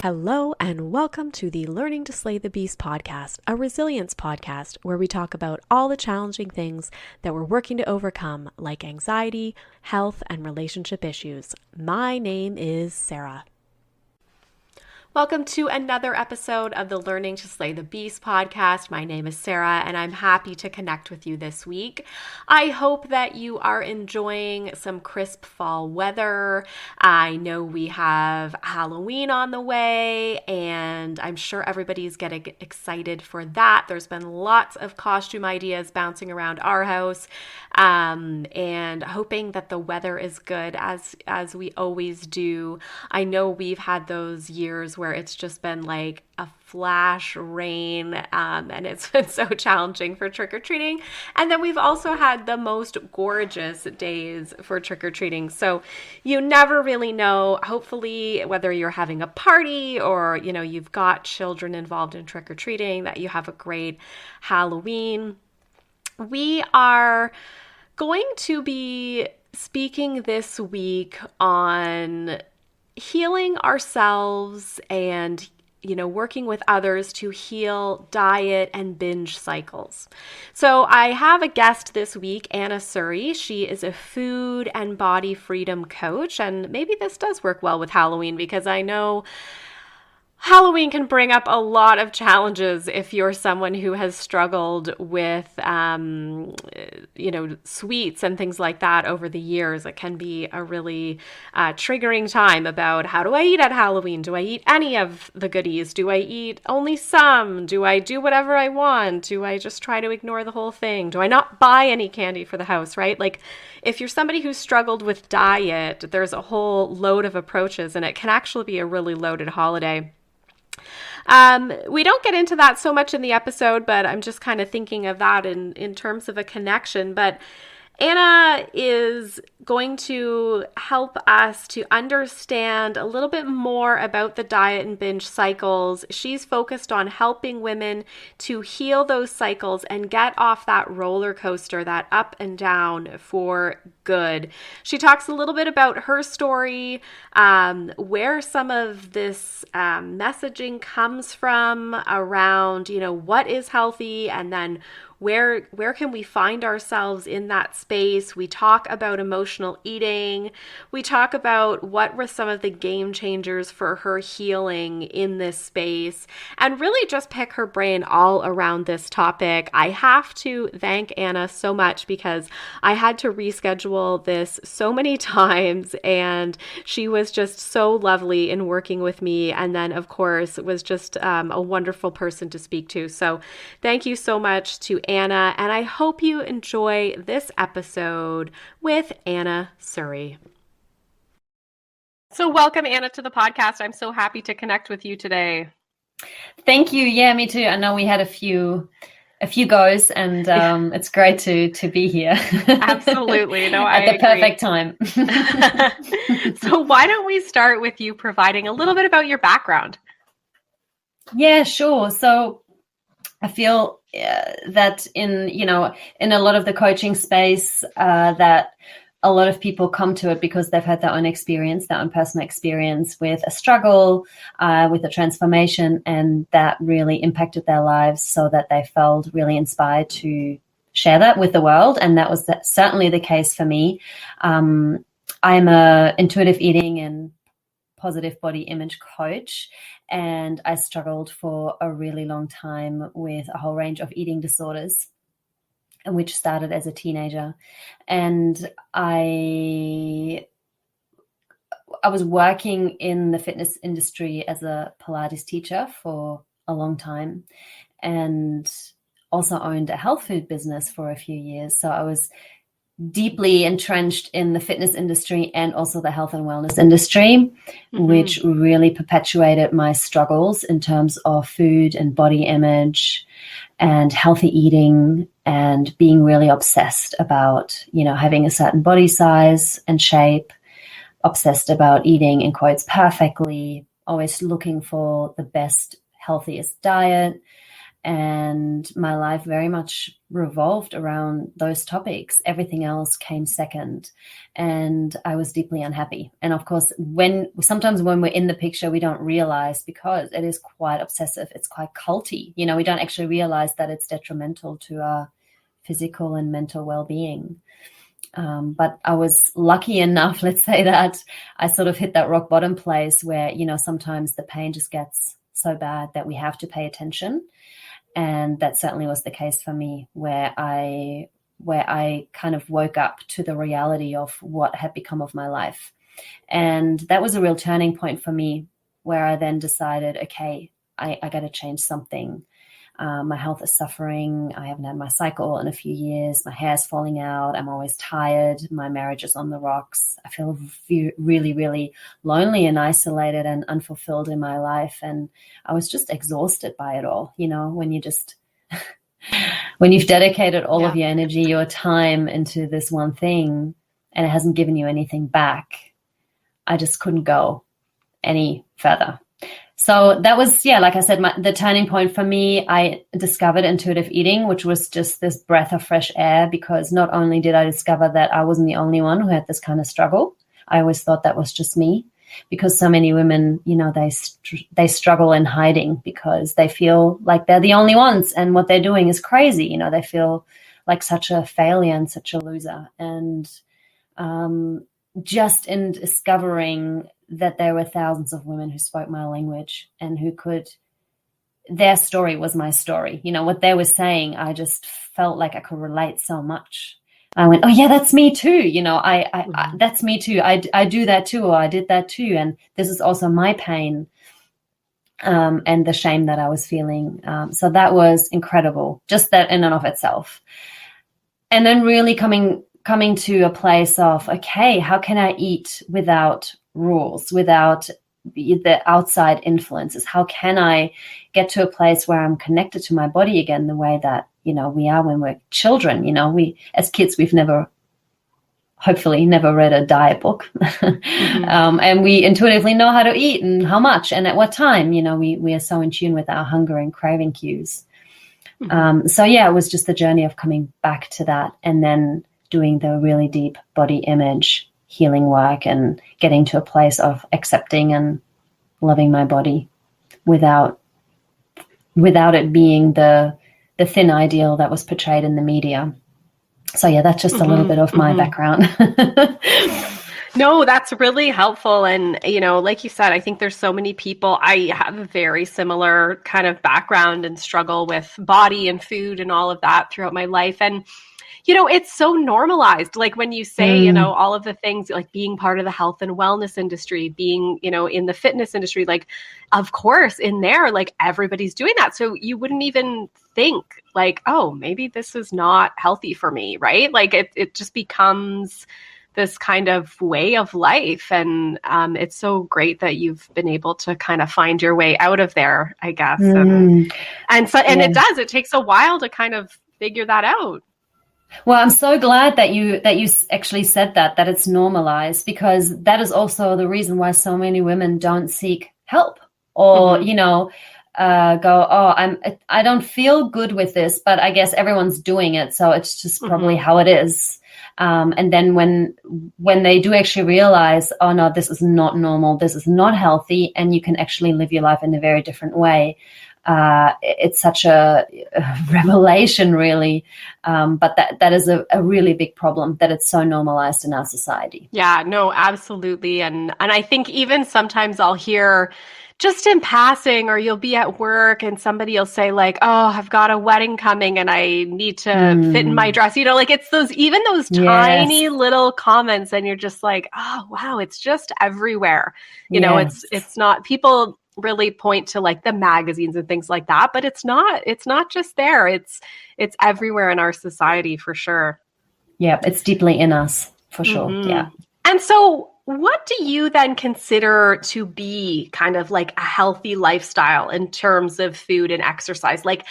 Hello and welcome to the Learning to Slay the Beast podcast, a resilience podcast where we talk about all the challenging things that we're working to overcome, like anxiety, health, and relationship issues. My name is Sarah. Welcome to another episode of the Learning to Slay the Beast podcast. My name is Sarah, and I'm happy to connect with you this week. I hope that you are enjoying some crisp fall weather. I know we have Halloween on the way, and I'm sure everybody's getting excited for that. There's been lots of costume ideas bouncing around our house, and hoping that the weather is good as we always do. I know we've had those years where it's just been like a flash rain, and it's been so challenging for trick-or-treating. And then we've also had the most gorgeous days for trick-or-treating. So you never really know, hopefully, whether you're having a party or, you've got children involved in trick-or-treating, that you have a great Halloween. We are going to be speaking this week on healing ourselves and, working with others to heal diet and binge cycles. So I have a guest this week, Anna Surrey. She is a food and body freedom coach, and maybe this does work well with Halloween because I know Halloween can bring up a lot of challenges if you're someone who has struggled with, sweets and things like that over the years. It can be a really triggering time about, how do I eat at Halloween? Do I eat any of the goodies? Do I eat only some? Do I do whatever I want? Do I just try to ignore the whole thing? Do I not buy any candy for the house, right? Like, if you're somebody who's struggled with diet, there's a whole load of approaches, and it can actually be a really loaded holiday. We don't get into that so much in the episode, but I'm just kind of thinking of that in terms of a connection. But Anna is going to help us to understand a little bit more about the diet and binge cycles. She's focused on helping women to heal those cycles and get off that roller coaster, that up and down, for good. She talks a little bit about her story, where some of this messaging comes from around, what is healthy, and then where can we find ourselves in that space. We talk about emotional eating. We talk about what were some of the game changers for her healing in this space, and really just pick her brain all around this topic. I have to thank Anna so much because I had to reschedule this so many times, and she was just so lovely in working with me, and then of course was just a wonderful person to speak to. So thank you so much to Anna, and I hope you enjoy this episode with Anna Surrey. So welcome, Anna, to the podcast. I'm so happy to connect with you today. Thank you. Yeah, me too. I know we had a few goes, and it's great to be here. Absolutely. No, I agree. Perfect time. So why don't we start with you providing a little bit about your background? Yeah, sure. So I feel that in a lot of the coaching space, that a lot of people come to it because they've had their own experience, their own personal experience with a struggle, with a transformation, and that really impacted their lives so that they felt really inspired to share that with the world. And that was certainly the case for me. I'm a intuitive eating and positive body image coach, and I struggled for a really long time with a whole range of eating disorders, which started as a teenager. And I was working in the fitness industry as a Pilates teacher for a long time, and also owned a health food business for a few years. So I was deeply entrenched in the fitness industry and also the health and wellness industry, which really perpetuated my struggles in terms of food and body image and healthy eating, and being really obsessed about, having a certain body size and shape, obsessed about eating, in quotes, perfectly, always looking for the best, healthiest diet, And my life very much revolved around those topics. Everything else came second. And I was deeply unhappy. And of course, sometimes when we're in the picture, we don't realize, because it is quite obsessive. It's quite culty. You know, we don't actually realize that it's detrimental to our physical and mental well-being. But I was lucky enough, let's say, that I sort of hit that rock bottom place where, you know, sometimes the pain just gets so bad that we have to pay attention. And that certainly was the case for me, where I kind of woke up to the reality of what had become of my life. And that was a real turning point for me, where I then decided, okay, I got to change something. My health is suffering. I haven't had my cycle in a few years. My hair's falling out. I'm always tired. My marriage is on the rocks. I feel really, really lonely and isolated and unfulfilled in my life. And I was just exhausted by it all. You know, when you just, when you've dedicated all of your energy, your time into this one thing, and it hasn't given you anything back, I just couldn't go any further. So that was, like I said, the turning point for me. I discovered intuitive eating, which was just this breath of fresh air, because not only did I discover that I wasn't the only one who had this kind of struggle, I always thought that was just me, because so many women, you know, they struggle in hiding because they feel like they're the only ones and what they're doing is crazy. You know, they feel like such a failure and such a loser. And just in discovering that there were thousands of women who spoke my language and their story was my story. You know, what they were saying, I just felt like I could relate so much. I went, oh yeah, that's me too. You know, I that's me too. I do that too, or I did that too. And this is also my pain and the shame that I was feeling. So that was incredible, just that in and of itself. And then really coming to a place of, okay, how can I eat without rules, without the outside influences? How can I get to a place where I'm connected to my body again, the way that, you know, we are when we're children? You know, as kids, we've hopefully never read a diet book. Mm-hmm. And we intuitively know how to eat and how much and at what time. You know, we are so in tune with our hunger and craving cues. Mm-hmm. So it was just the journey of coming back to that, and then doing the really deep body image healing work and getting to a place of accepting and loving my body without it being the thin ideal that was portrayed in the media. So that's just a little bit of my background. No, that's really helpful. And, you know, like you said, I think there's so many people. I have a very similar kind of background and struggle with body and food and all of that throughout my life. And you know, it's so normalized. Like when you say, you know, all of the things, like being part of the health and wellness industry, being, you know, in the fitness industry, like, of course, in there, like everybody's doing that. So you wouldn't even think like, oh, maybe this is not healthy for me, right? Like it just becomes this kind of way of life. And it's so great that you've been able to kind of find your way out of there, I guess. And it takes a while to kind of figure that out. Well, I'm so glad that you actually said that it's normalized, because that is also the reason why so many women don't seek help or, you know, go, oh, I don't feel good with this, but I guess everyone's doing it. So it's just probably how it is. And then when they do actually realize, oh no, this is not normal, this is not healthy, and you can actually live your life in a very different way. It's such a revelation, really. But that is a really big problem, that it's so normalized in our society. Yeah, no, absolutely. And I think even sometimes I'll hear just in passing, or you'll be at work and somebody will say like, oh, I've got a wedding coming and I need to fit in my dress. You know, like it's those tiny little comments, and you're just like, oh, wow, it's just everywhere. You know, it's not, people really point to like the magazines and things like that, but it's not just there. It's everywhere in our society for sure. Yeah, it's deeply in us for sure. Yeah. And so what do you then consider to be kind of like a healthy lifestyle in terms of food and exercise? Like,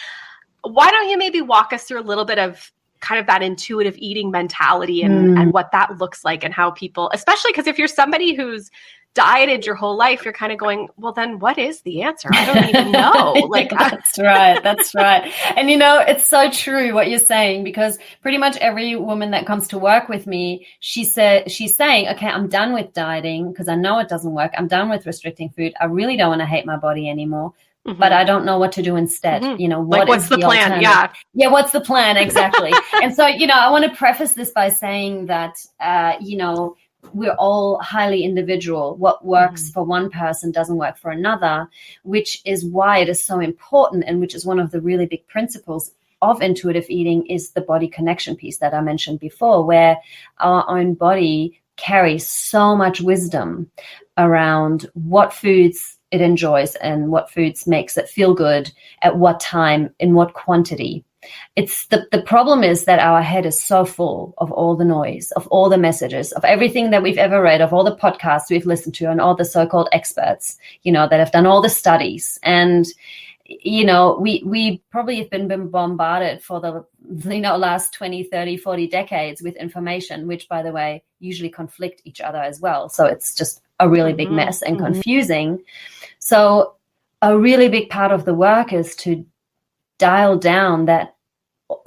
why don't you maybe walk us through a little bit of kind of that intuitive eating mentality and what that looks like, and how people, especially because if you're somebody who's dieted your whole life, you're kind of going, well, then what is the answer? I don't even know. Like, that's right. That's right. And, you know, it's so true what you're saying, because pretty much every woman that comes to work with me, she's saying, okay, I'm done with dieting because I know it doesn't work. I'm done with restricting food. I really don't want to hate my body anymore. But I don't know what to do instead. You know, what's the plan? Yeah. What's the plan? Exactly. And so, you know, I want to preface this by saying that, you know, we're all highly individual. What works for one person doesn't work for another, which is why it is so important, and which is one of the really big principles of intuitive eating, is the body connection piece that I mentioned before, where our own body carries so much wisdom around what foods it enjoys and what foods makes it feel good, at what time, in what quantity. It's the problem is that our head is so full of all the noise, of all the messages, of everything that we've ever read, of all the podcasts we've listened to, and all the so-called experts, you know, that have done all the studies. And, you know, we probably have been bombarded for the, you know, last 20, 30, 40 decades with information, which, by the way, usually conflict each other as well. So it's just a really big mess and confusing. So a really big part of the work is to dial down that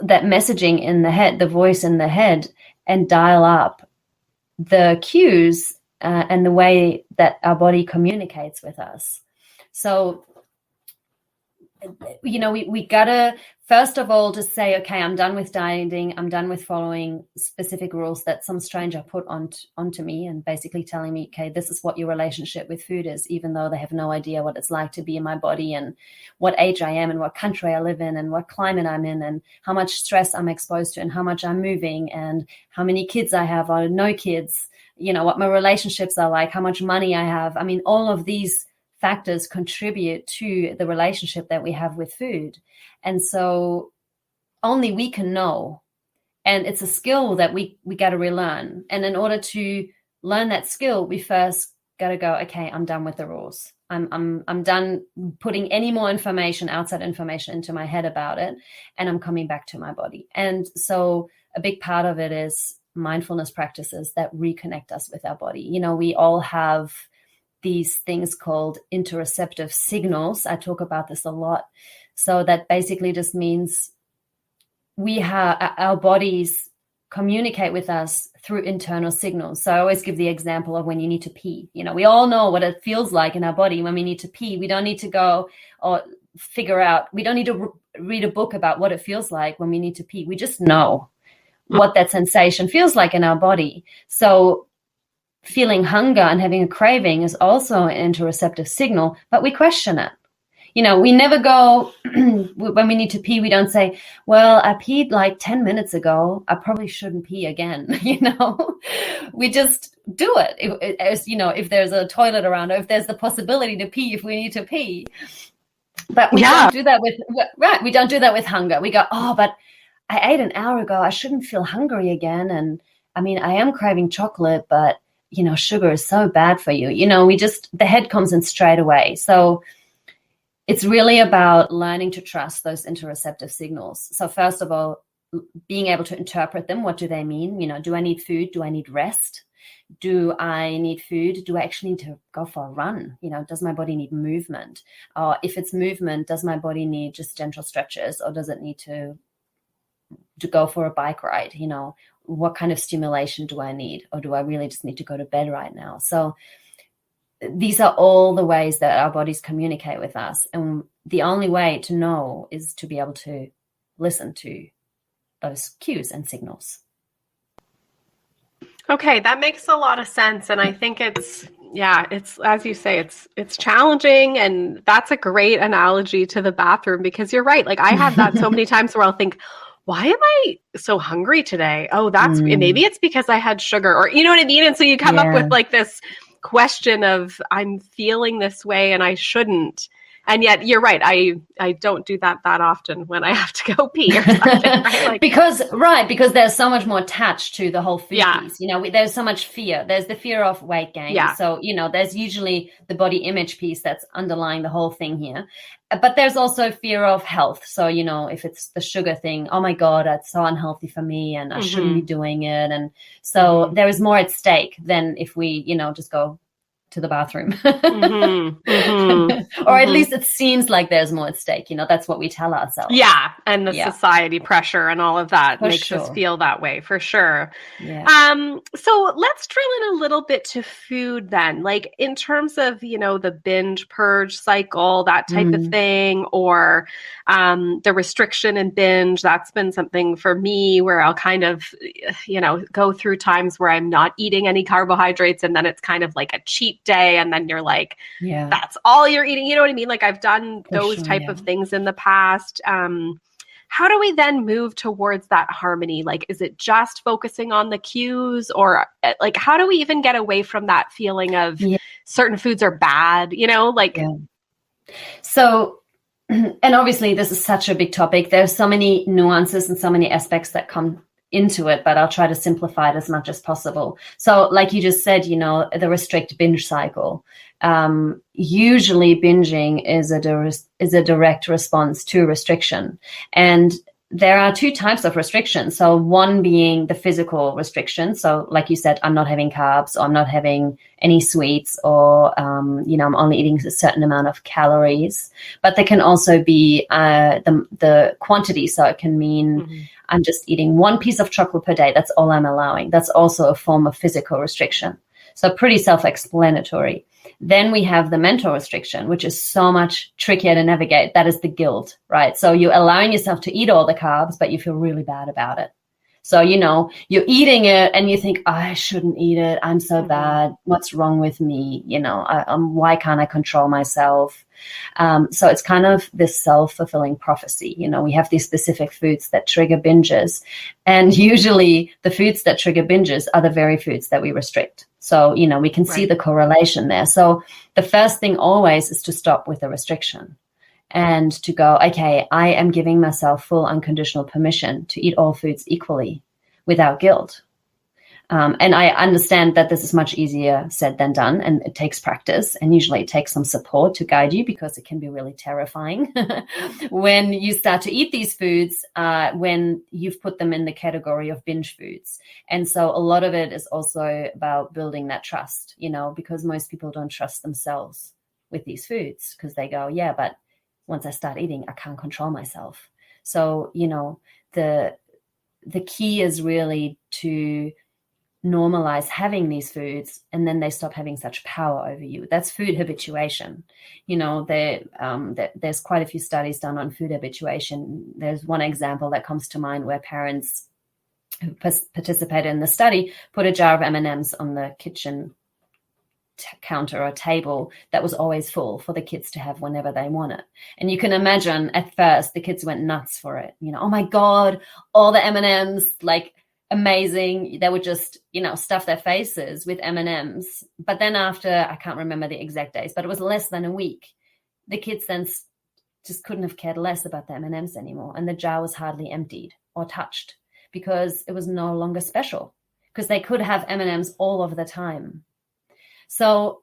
messaging in the head, the voice in the head, and dial up the cues and the way that our body communicates with us. So, you know, we gotta first of all just say, okay, I'm done with dieting. I'm done with following specific rules that some stranger put onto me, and basically telling me, okay, this is what your relationship with food is, even though they have no idea what it's like to be in my body, and what age I am, and what country I live in, and what climate I'm in, and how much stress I'm exposed to, and how much I'm moving, and how many kids I have or no kids, you know, what my relationships are like, how much money I have. I mean, all of these factors contribute to the relationship that we have with food. And so only we can know. And it's a skill that we got to relearn. And in order to learn that skill, we first got to go, okay, I'm done with the rules. I'm done putting any more information, outside information, into my head about it. And I'm coming back to my body. And so a big part of it is mindfulness practices that reconnect us with our body. You know, we all have these things called interoceptive signals. I talk about this a lot. So that basically just means our bodies communicate with us through internal signals. So I always give the example of when you need to pee. You know, we all know what it feels like in our body when we need to pee. We don't need to go or figure out, we don't need to read a book about what it feels like when we need to pee. We just know what that sensation feels like in our body. So feeling hunger and having a craving is also an interoceptive signal, but we question it. You know, we never go, when we need to pee, we don't say, well, I peed like 10 minutes ago. I probably shouldn't pee again. You know, we just do it. As you know, if there's a toilet around, or if there's the possibility to pee, if we need to pee. But we don't do that we don't do that with hunger. We go, oh, but I ate an hour ago. I shouldn't feel hungry again. And I mean, I am craving chocolate, but you know, sugar is so bad for you. You know, the head comes in straight away. So it's really about learning to trust those interoceptive signals. So first of all, being able to interpret them. What do they mean? You know, do I need food? Do I need rest? Do I need food? Do I actually need to go for a run? You know, does my body need movement? Or if it's movement, does my body need just gentle stretches, or does it need to go for a bike ride? You know, what kind of stimulation do I need? Or do I really just need to go to bed right now? So these are all the ways that our bodies communicate with us. And the only way to know is to be able to listen to those cues and signals. Okay, that makes a lot of sense. And I think it's, as you say, it's challenging. And that's a great analogy to the bathroom, because you're right. Like I have that so many times where I'll think, why am I so hungry today? Oh, maybe it's because I had sugar, or you know what I mean? And so you come up with like this question of, I'm feeling this way and I shouldn't. And yet you're right. I don't do that often when I have to go pee or something. Right? Like, because there's so much more attached to the whole food piece. You know, there's so much fear. There's the fear of weight gain. Yeah. So, you know, there's usually the body image piece that's underlying the whole thing here. But there's also fear of health. So, you know, if it's the sugar thing, oh my God, that's so unhealthy for me and I shouldn't be doing it. And so there is more at stake than if we, you know, just go to the bathroom. Mm-hmm. Or at least it seems like there's more at stake. That's what we tell ourselves. Yeah. And the society pressure and all of that For makes us feel that way, for sure. Yeah. So let's drill in a little bit to food then, like in terms of, the binge purge cycle, that type of thing, or the restriction and binge. That's been something for me where I'll kind of, go through times where I'm not eating any carbohydrates, and then it's kind of like a cheat day, and then you're like, that's all you're eating. You know what I mean? Like I've done those type of things in the past. How do we then move towards that harmony? Like, is it just focusing on the cues, or like, how do we even get away from that feeling of certain foods are bad, So, and obviously this is such a big topic. There's so many nuances and so many aspects that come into it, but I'll try to simplify it as much as possible. So like you just said, the restrict binge cycle. Usually binging is a direct response to restriction. And there are two types of restrictions. So one being the physical restriction. So like you said, I'm not having carbs, or I'm not having any sweets, or, I'm only eating a certain amount of calories. But there can also be the quantity. So it can mean I'm just eating one piece of chocolate per day. That's all I'm allowing. That's also a form of physical restriction. So pretty self-explanatory. Then we have the mental restriction, which is so much trickier to navigate. That is the guilt, right? So you're allowing yourself to eat all the carbs, but you feel really bad about it. So, you're eating it and you think, I shouldn't eat it. I'm so bad. What's wrong with me? Why can't I control myself? So it's kind of this self-fulfilling prophecy. We have these specific foods that trigger binges. And usually the foods that trigger binges are the very foods that we restrict. So, we can see the correlation there. So the first thing always is to stop with the restriction and to go, okay, I am giving myself full unconditional permission to eat all foods equally without guilt. And I understand that this is much easier said than done, and it takes practice, and usually it takes some support to guide you, because it can be really terrifying when you start to eat these foods, when you've put them in the category of binge foods. And so a lot of it is also about building that trust, because most people don't trust themselves with these foods, because they go, yeah, but once I start eating, I can't control myself. So, the key is really to normalize having these foods, and then they stop having such power over you. That's food habituation. There's quite a few studies done on food habituation. There's one example that comes to mind where parents who participated in the study put a jar of M&Ms on the kitchen counter or table that was always full for the kids to have whenever they want it. And you can imagine at first the kids went nuts for it. Oh my God, all the M&Ms, like amazing. They would just, stuff their faces with M&Ms. But then after, I can't remember the exact days, but it was less than a week, the kids then just couldn't have cared less about the M&Ms anymore. And the jar was hardly emptied or touched, because it was no longer special, because they could have M&Ms all of the time. So,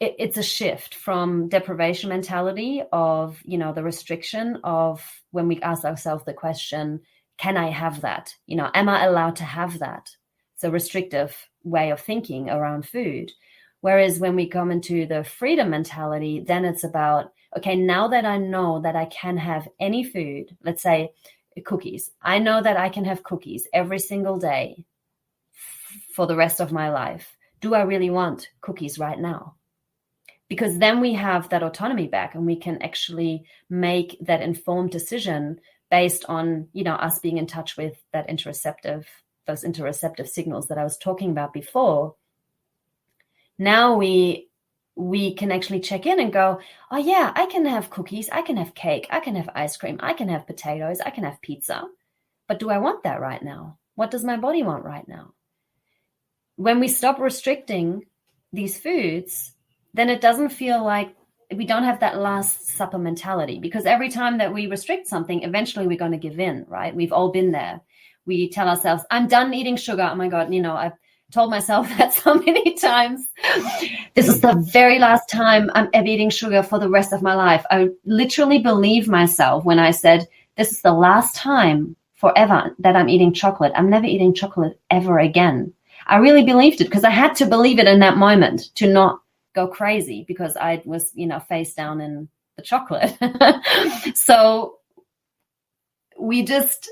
it's a shift from deprivation mentality of, the restriction of when we ask ourselves the question, can I have that? Am I allowed to have that? It's a restrictive way of thinking around food. Whereas when we come into the freedom mentality, then it's about, okay, now that I know that I can have any food, let's say cookies. I know that I can have cookies every single day for the rest of my life. Do I really want cookies right now? Because then we have that autonomy back, and we can actually make that informed decision based on, us being in touch with those interoceptive signals that I was talking about before. Now we can actually check in and go, oh yeah, I can have cookies, I can have cake, I can have ice cream, I can have potatoes, I can have pizza. But do I want that right now? What does my body want right now? When we stop restricting these foods, then it doesn't feel like we don't have that last supper mentality, because every time that we restrict something, eventually we're going to give in, right? We've all been there. We tell ourselves, I'm done eating sugar. Oh my God, I've told myself that so many times. This is the very last time I'm ever eating sugar for the rest of my life. I literally believed myself when I said, this is the last time forever that I'm eating chocolate. I'm never eating chocolate ever again. I really believed it because I had to believe it in that moment to not go crazy because I was, face down in the chocolate. So we just,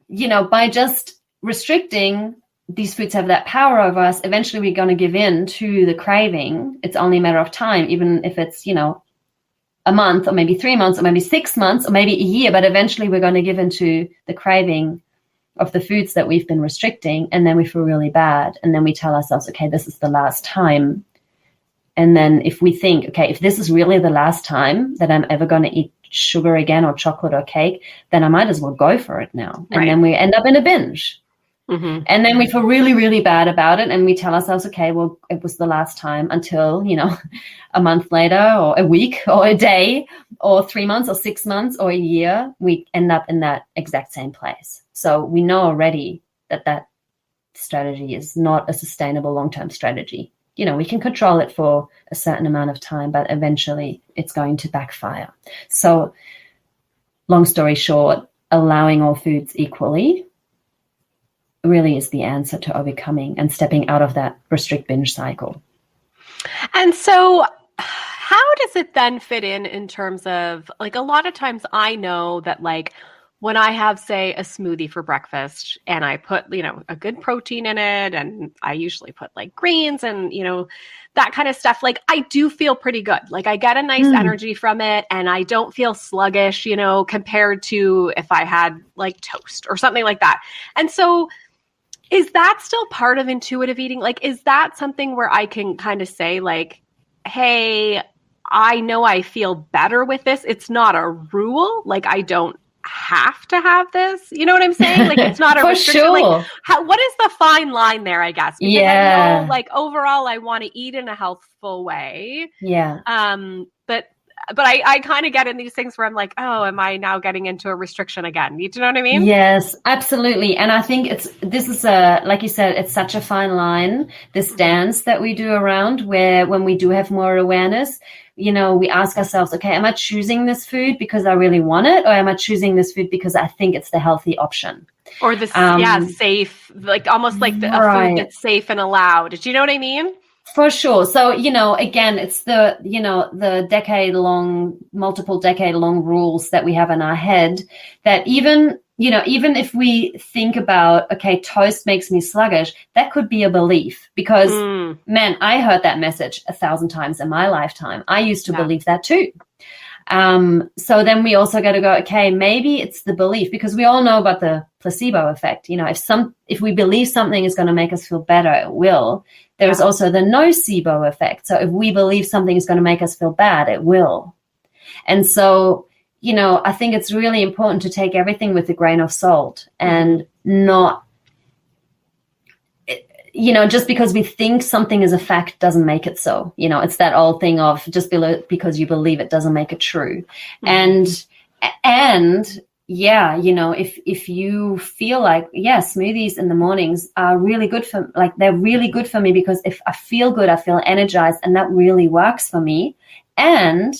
by just restricting, these foods have that power over us. Eventually we're going to give in to the craving. It's only a matter of time, even if it's, a month or maybe 3 months or maybe 6 months or maybe a year, but eventually we're going to give into the craving of the foods that we've been restricting. And then we feel really bad. And then we tell ourselves, okay, this is the last time. And then if we think, okay, if this is really the last time that I'm ever going to eat sugar again or chocolate or cake, then I might as well go for it now. And then we end up in a binge. Mm-hmm. And then we feel really, really bad about it. And we tell ourselves, okay, well, it was the last time until, a month later or a week or a day or 3 months or 6 months or a year, we end up in that exact same place. So we know already that strategy is not a sustainable long-term strategy. We can control it for a certain amount of time, but eventually it's going to backfire. So long story short, allowing all foods equally really is the answer to overcoming and stepping out of that restrict binge cycle. And so how does it then fit in terms of, like, a lot of times I know that, like, when I have, say, a smoothie for breakfast and I put, a good protein in it, and I usually put like greens and, that kind of stuff, like, I do feel pretty good. Like, I get a nice energy from it and I don't feel sluggish, compared to if I had like toast or something like that. And so is that still part of intuitive eating? Like, is that something where I can kind of say, like, hey, I know I feel better with this. It's not a rule. Like, I don't have to have this. You know what I'm saying? Like, it's not a restriction. Sure. Like, what is the fine line there, I guess? Because I know, like, overall, I want to eat in a healthful way. Yeah. But I kind of get in these things where I'm like, oh, am I now getting into a restriction again? You know what I mean? Yes, absolutely. And I think this is like you said, it's such a fine line, this dance that we do around where when we do have more awareness, we ask ourselves, okay, am I choosing this food because I really want it? Or am I choosing this food because I think it's the healthy option? Or the safe, like almost like a food that's safe and allowed. Do you know what I mean? For sure. So, again, it's the multiple decade long rules that we have in our head that even if we think about, okay, toast makes me sluggish, that could be a belief because, man, I heard that message 1,000 times in my lifetime. I used to believe that too. So then we also got to go, okay, maybe it's the belief because we all know about the placebo effect. If we believe something is going to make us feel better, it will. There's also the nocebo effect. So if we believe something is going to make us feel bad, it will. And so, I think it's really important to take everything with a grain of salt and not, just because we think something is a fact doesn't make it so. It's that old thing of just because you believe it doesn't make it true. And yeah, if you feel like, smoothies in the mornings are really good they're really good for me because if I feel good, I feel energized and that really works for me. And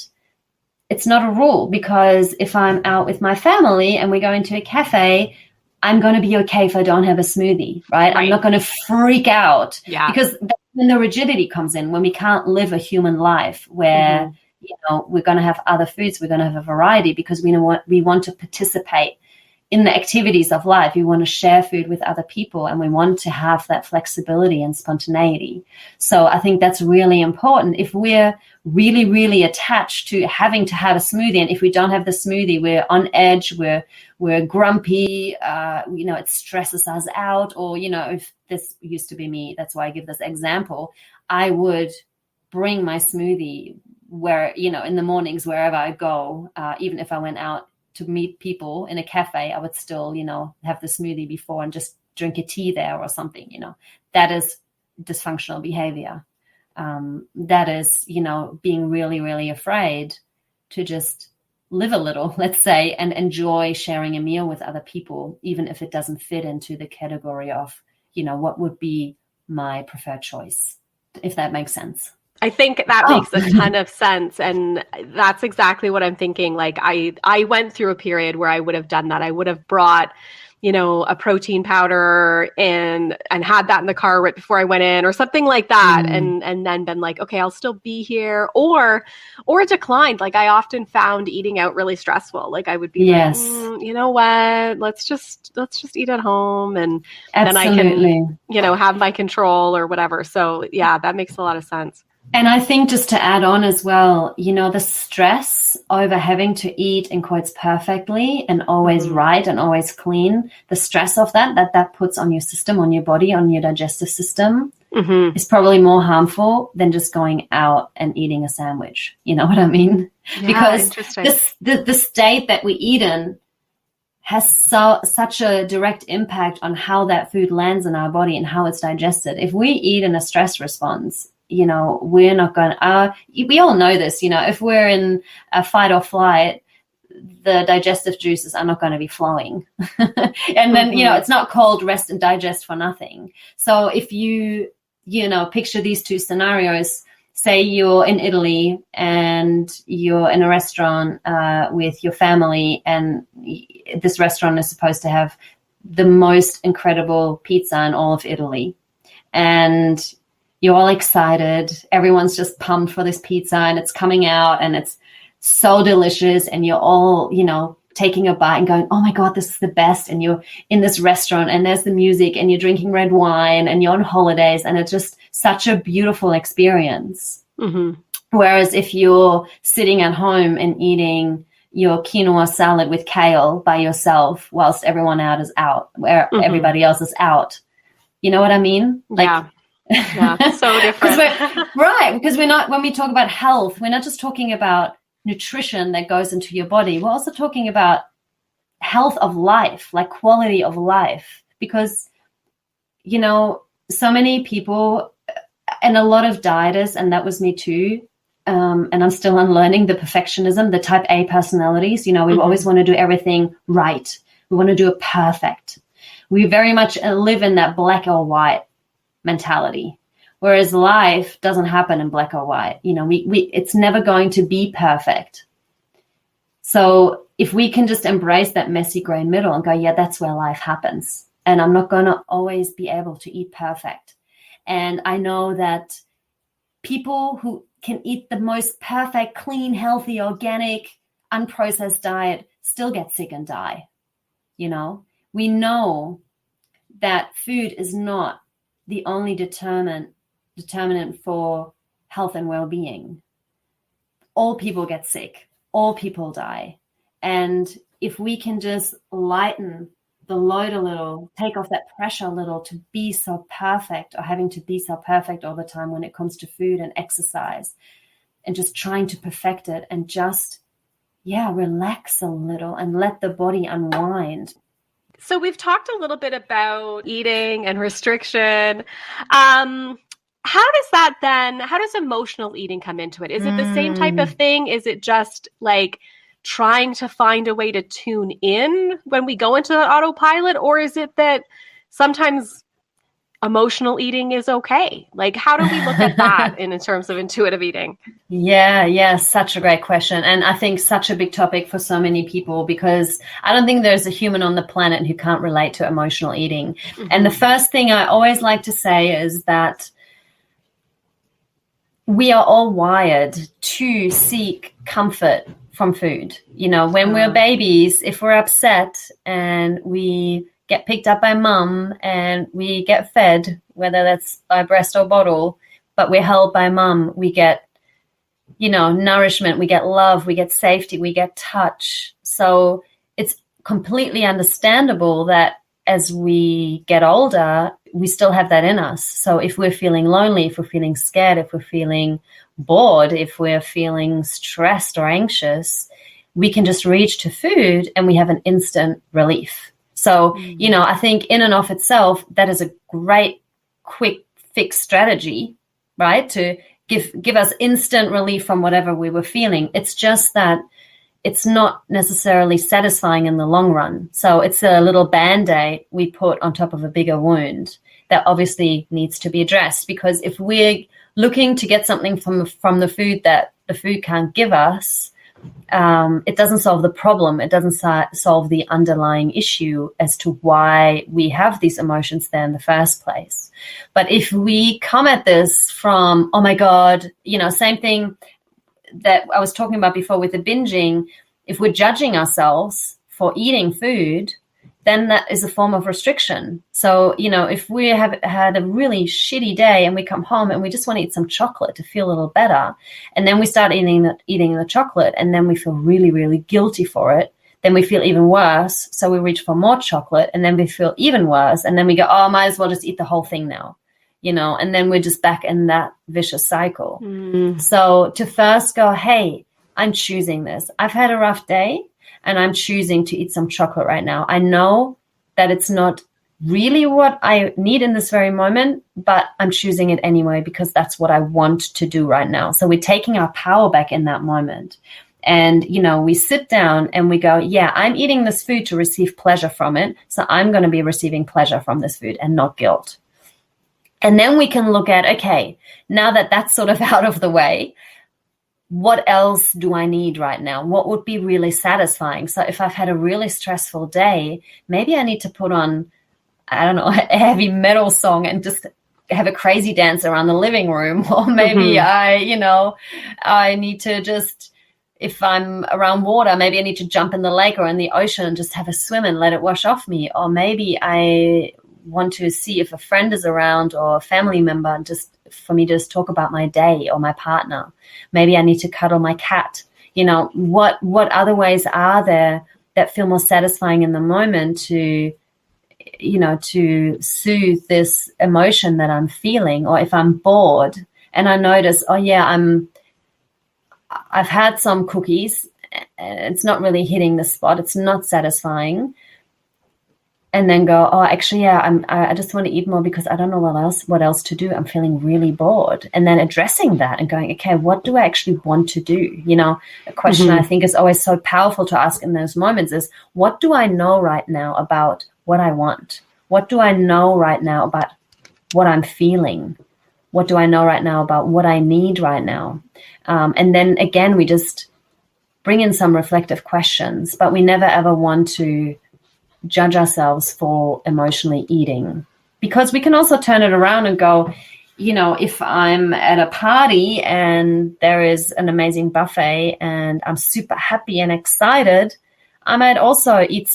it's not a rule because if I'm out with my family and we go into a cafe, I'm going to be okay if I don't have a smoothie, right? I'm not going to freak out because that's when the rigidity comes in, when we can't live a human life where, we're going to have other foods, we're going to have a variety because we want to participate in the activities of life. We want to share food with other people and we want to have that flexibility and spontaneity. So I think that's really important. If we're really, really attached to having to have a smoothie, and if we don't have the smoothie, we're on edge, we're grumpy, it stresses us out. Or, if this used to be me, that's why I give this example, I would bring my smoothie where, in the mornings, wherever I go, even if I went out to meet people in a cafe, I would still, have the smoothie before and just drink a tea there or something, that is dysfunctional behavior. That is, being really, really afraid to just live a little, let's say, and enjoy sharing a meal with other people, even if it doesn't fit into the category of, what would be my preferred choice, if that makes sense. I think that makes a ton of sense. And that's exactly what I'm thinking. Like I went through a period where I would have done that. I would have brought a protein powder and had that in the car right before I went in or something like that. And then been like, okay, I'll still be here, or declined. Like I often found eating out really stressful. Like I would be like, you know what, let's just eat at home. And Absolutely. then I can, have my control or whatever. So yeah, that makes a lot of sense. And I think just to add on as well, the stress over having to eat in quotes perfectly and always right and always clean, the stress of that puts on your system, on your body, on your digestive system is probably more harmful than just going out and eating a sandwich. You know what I mean? Yeah, because the state that we eat in has such a direct impact on how that food lands in our body and how it's digested. If we eat in a stress response, we're not going to, we all know this, if we're in a fight or flight, the digestive juices are not going to be flowing. And then, it's not called rest and digest for nothing. So if you picture these two scenarios, say you're in Italy and you're in a restaurant with your family, and this restaurant is supposed to have the most incredible pizza in all of Italy. And you're all excited. Everyone's just pumped for this pizza and it's coming out and it's so delicious. And you're all, taking a bite and going, oh my God, this is the best. And you're in this restaurant and there's the music and you're drinking red wine and you're on holidays. And it's just such a beautiful experience. Whereas if you're sitting at home and eating your quinoa salad with kale by yourself whilst everyone out is out, where everybody else is out, you know what I mean? Yeah, so different. Because we're not, when we talk about health, we're not just talking about nutrition that goes into your body. We're also talking about health of life, like quality of life. Because, so many people and a lot of dieters, and that was me too, and I'm still unlearning the perfectionism, the type A personalities. We always want to do everything right. We want to do it perfect. We very much live in that black or white mentality, whereas life doesn't happen in black or white. It's never going to be perfect. So if we can just embrace that messy gray middle and go, yeah, that's where life happens, and I'm not going to always be able to eat perfect. And I know that people who can eat the most perfect, clean, healthy, organic, unprocessed diet still get sick and die. We know that food is not the only determinant for health and well-being. All people get sick. All people die. And if we can just lighten the load a little, take off that pressure a little to be so perfect, or having to be so perfect all the time when it comes to food and exercise, and just trying to perfect it, and just, relax a little and let the body unwind. So we've talked a little bit about eating and restriction. How does emotional eating come into it? Is it the same type of thing? Is it just like trying to find a way to tune in when we go into the autopilot? Or is it that sometimes emotional eating is okay? Like, how do we look at that in terms of intuitive eating? Yeah, such a great question. And I think such a big topic for so many people, because I don't think there's a human on the planet who can't relate to emotional eating. And the first thing I always like to say is that we are all wired to seek comfort from food. When we're babies, if we're upset and we get picked up by mum and we get fed, whether that's by breast or bottle, but we're held by mum, we get, nourishment, we get love, we get safety, we get touch. So it's completely understandable that as we get older, we still have that in us. So if we're feeling lonely, if we're feeling scared, if we're feeling bored, if we're feeling stressed or anxious, we can just reach to food and we have an instant relief. So, I think in and of itself, that is a great, quick fix strategy, right? To give us instant relief from whatever we were feeling. It's just that it's not necessarily satisfying in the long run. So it's a little Band-Aid we put on top of a bigger wound that obviously needs to be addressed. Because if we're looking to get something from the food that the food can't give us, it doesn't solve the problem. It doesn't solve the underlying issue as to why we have these emotions there in the first place. But if we come at this from, oh my God, same thing that I was talking about before with the binging, if we're judging ourselves for eating food, then that is a form of restriction. So, if we have had a really shitty day and we come home and we just want to eat some chocolate to feel a little better, and then we start eating the chocolate, and then we feel really, really guilty for it, then we feel even worse. So we reach for more chocolate, and then we feel even worse. And then we go, oh, might as well just eat the whole thing now, and then we're just back in that vicious cycle. So to first go, hey, I'm choosing this. I've had a rough day, and I'm choosing to eat some chocolate right now. I know that it's not really what I need in this very moment, but I'm choosing it anyway because that's what I want to do right now. So we're taking our power back in that moment. And, we sit down and we go, yeah, I'm eating this food to receive pleasure from it. So I'm going to be receiving pleasure from this food and not guilt. And then we can look at, okay, now that that's sort of out of the way, what else do I need right now? What would be really satisfying? So if I've had a really stressful day, maybe I need to put on, I don't know, a heavy metal song and just have a crazy dance around the living room. Or maybe I need to just, if I'm around water, maybe I need to jump in the lake or in the ocean and just have a swim and let it wash off me. Or maybe I want to see if a friend is around or a family member, just for me to just talk about my day or my partner. Maybe I need to cuddle my cat. What other ways are there that feel more satisfying in the moment to soothe this emotion that I'm feeling? Or if I'm bored and I notice, oh yeah, I've had some cookies, it's not really hitting the spot, it's not satisfying. And then go, oh, actually, yeah, I just want to eat more because I don't know what else to do. I'm feeling really bored. And then addressing that and going, okay, what do I actually want to do? A question I think is always so powerful to ask in those moments is, what do I know right now about what I want? What do I know right now about what I'm feeling? What do I know right now about what I need right now? And then again, we just bring in some reflective questions, but we never ever want to judge ourselves for emotionally eating, because we can also turn it around and go, if I'm at a party and there is an amazing buffet and I'm super happy and excited, I might also eat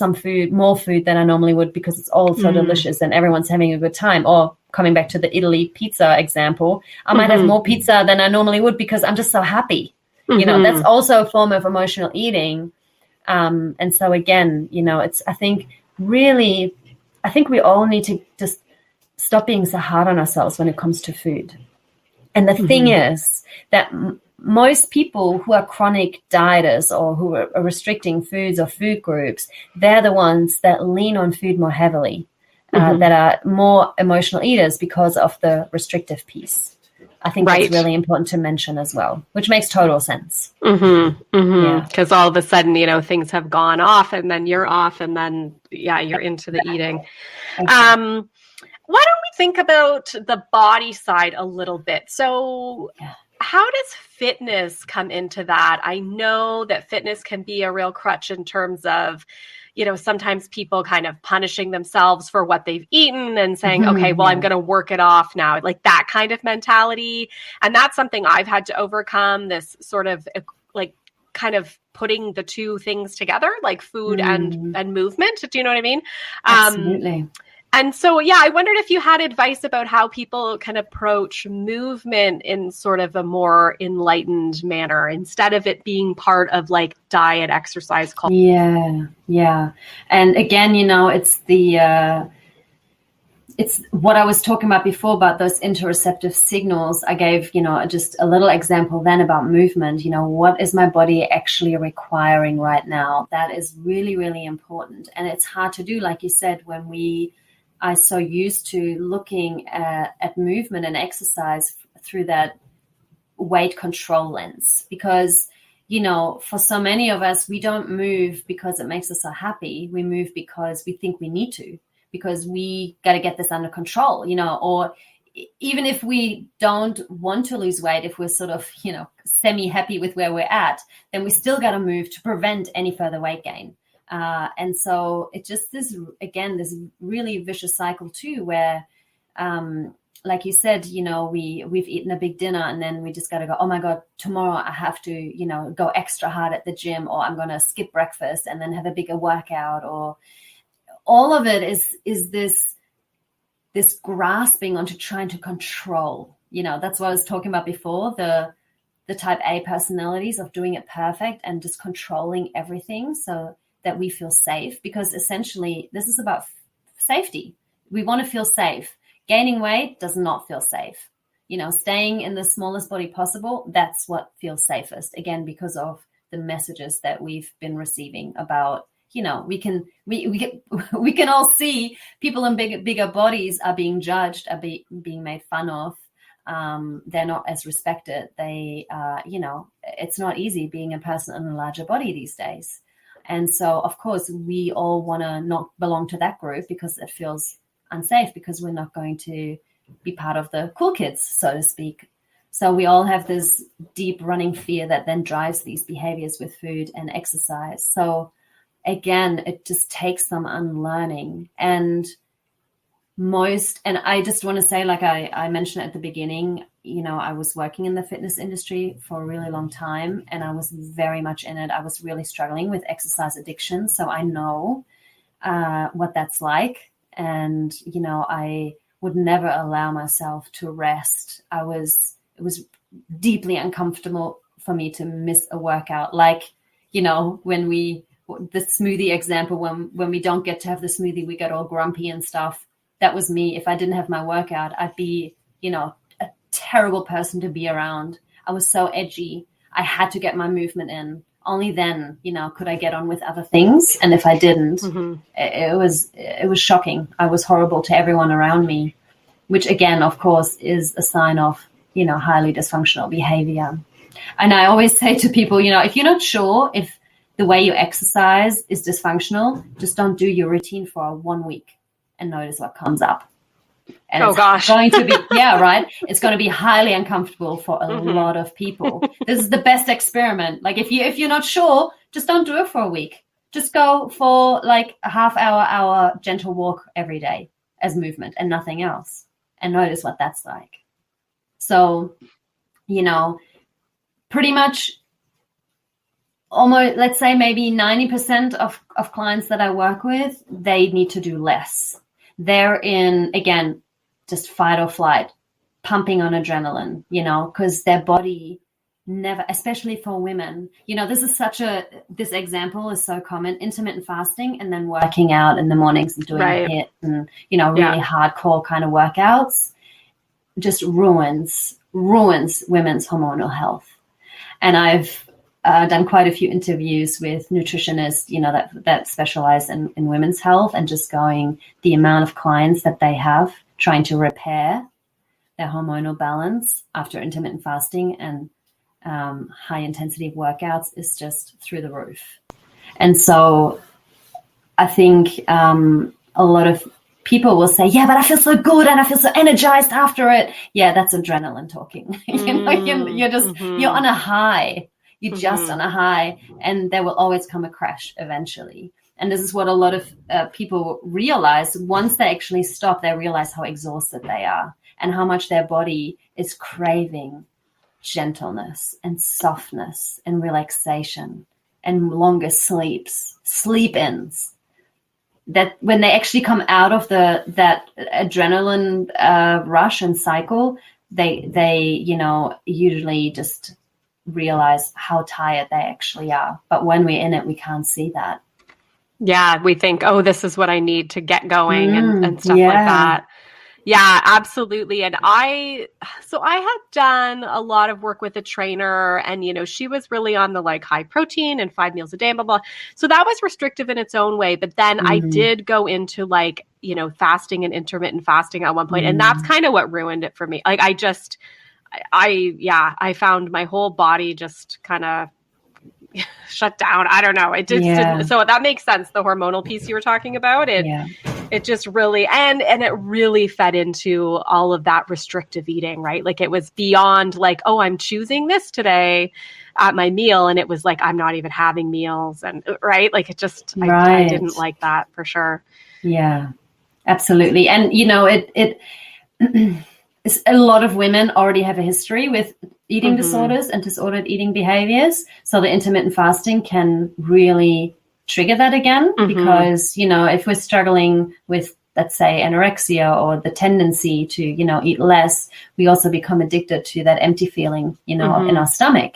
more food than I normally would because it's all so delicious and everyone's having a good time. Or coming back to the Italy pizza example, I might have more pizza than I normally would because I'm just so happy. That's also a form of emotional eating. And so again, I think we all need to just stop being so hard on ourselves when it comes to food. And the thing is that most people who are chronic dieters or who are restricting foods or food groups, they're the ones that lean on food more heavily, that are more emotional eaters because of the restrictive piece. I think that's really important to mention as well, which makes total sense. Because all of a sudden, things have gone off and then you're off and then, you're into the eating. Why don't we think about the body side a little bit? So how does fitness come into that? I know that fitness can be a real crutch in terms of, sometimes people kind of punishing themselves for what they've eaten and saying, okay, well, I'm going to work it off now, like that kind of mentality. And that's something I've had to overcome, this sort of like kind of putting the two things together, like food and movement. Do you know what I mean? Absolutely. And so, I wondered if you had advice about how people can approach movement in sort of a more enlightened manner instead of it being part of like diet, exercise culture. Yeah. And again, it's what I was talking about before about those interoceptive signals. I gave, just a little example then about movement. What is my body actually requiring right now? That is really, really important. And it's hard to do, like you said, when we are so used to looking at movement and exercise through that weight control lens. Because, for so many of us, we don't move because it makes us so happy. We move because we think we need to, because we got to get this under control, or even if we don't want to lose weight, if we're sort of, semi-happy with where we're at, then we still got to move to prevent any further weight gain. And so it just is, again, this really vicious cycle too, where, like you said, we've eaten a big dinner and then we just got to go, oh my God, tomorrow I have to, go extra hard at the gym, or I'm going to skip breakfast and then have a bigger workout, or all of it is this grasping onto trying to control. That's what I was talking about before, the type A personalities of doing it perfect and just controlling everything so that we feel safe, because essentially this is about safety. We want to feel safe. Gaining weight does not feel safe. Staying in the smallest body possible, that's what feels safest. Again, because of the messages that we've been receiving about, we can all see people in bigger bodies are being judged, are being made fun of. They're not as respected. They, it's not easy being a person in a larger body these days. And so, of course, we all want to not belong to that group because it feels unsafe, because we're not going to be part of the cool kids, so to speak. So we all have this deep running fear that then drives these behaviors with food and exercise. So again, it just takes some unlearning. And I just want to say, like I mentioned at the beginning, I was working in the fitness industry for a really long time, and I was very much in it. I was really struggling with exercise addiction. So I know what that's like. And, I would never allow myself to rest. It was deeply uncomfortable for me to miss a workout. Like, when the smoothie example, when we don't get to have the smoothie, we get all grumpy and stuff. That was me. If I didn't have my workout, I'd be, a terrible person to be around. I was so edgy. I had to get my movement in. Only then, could I get on with other things. And if I didn't, it was shocking. I was horrible to everyone around me, which again, of course, is a sign of, highly dysfunctional behavior. And I always say to people, if you're not sure if the way you exercise is dysfunctional, just don't do your routine for 1 week and notice what comes up. And it's going to be, right. It's going to be highly uncomfortable for a lot of people. This is the best experiment. Like if you're not sure, just don't do it for a week. Just go for like a half hour gentle walk every day as movement and nothing else, and notice what that's like. So, pretty much almost, let's say maybe 90% of clients that I work with, they need to do less. They're in, again, just fight or flight, pumping on adrenaline, because their body never, especially for women, this example is so common, intermittent fasting and then working out in the mornings and doing HIIT and, really hardcore kind of workouts just ruins women's hormonal health. And I've done quite a few interviews with nutritionists, that specialize in women's health, and just going the amount of clients that they have trying to repair their hormonal balance after intermittent fasting and high intensity workouts is just through the roof. And so I think a lot of people will say, yeah, but I feel so good and I feel so energized after it. Yeah, that's adrenaline talking. You're on a high. You're just on a high, and there will always come a crash eventually. And this is what a lot of people realize. Once they actually stop, they realize how exhausted they are and how much their body is craving gentleness and softness and relaxation and longer sleep-ins. That when they actually come out of that adrenaline rush and cycle, they usually just realize how tired they actually are. But when we're in it, we can't see that. Yeah, we think, oh, this is what I need to get going and stuff like that. Yeah, absolutely. And I had done a lot of work with a trainer, and, she was really on the like high protein and 5 meals a day, blah, blah. So that was restrictive in its own way. But then I did go into like, fasting and intermittent fasting at one point. And that's kind of what ruined it for me. Like I found my whole body just kind of shut down. I don't know. It just didn't. So that makes sense. The hormonal piece you were talking about, it It just really, and it really fed into all of that restrictive eating, right? Like it was beyond like, oh, I'm choosing this today at my meal. And it was like, I'm not even having meals. And right. Like it just, I didn't like that for sure. Yeah, absolutely. And, a lot of women already have a history with eating disorders and disordered eating behaviors. So the intermittent fasting can really trigger that again, because, if we're struggling with, let's say, anorexia or the tendency to, eat less, we also become addicted to that empty feeling, in our stomach.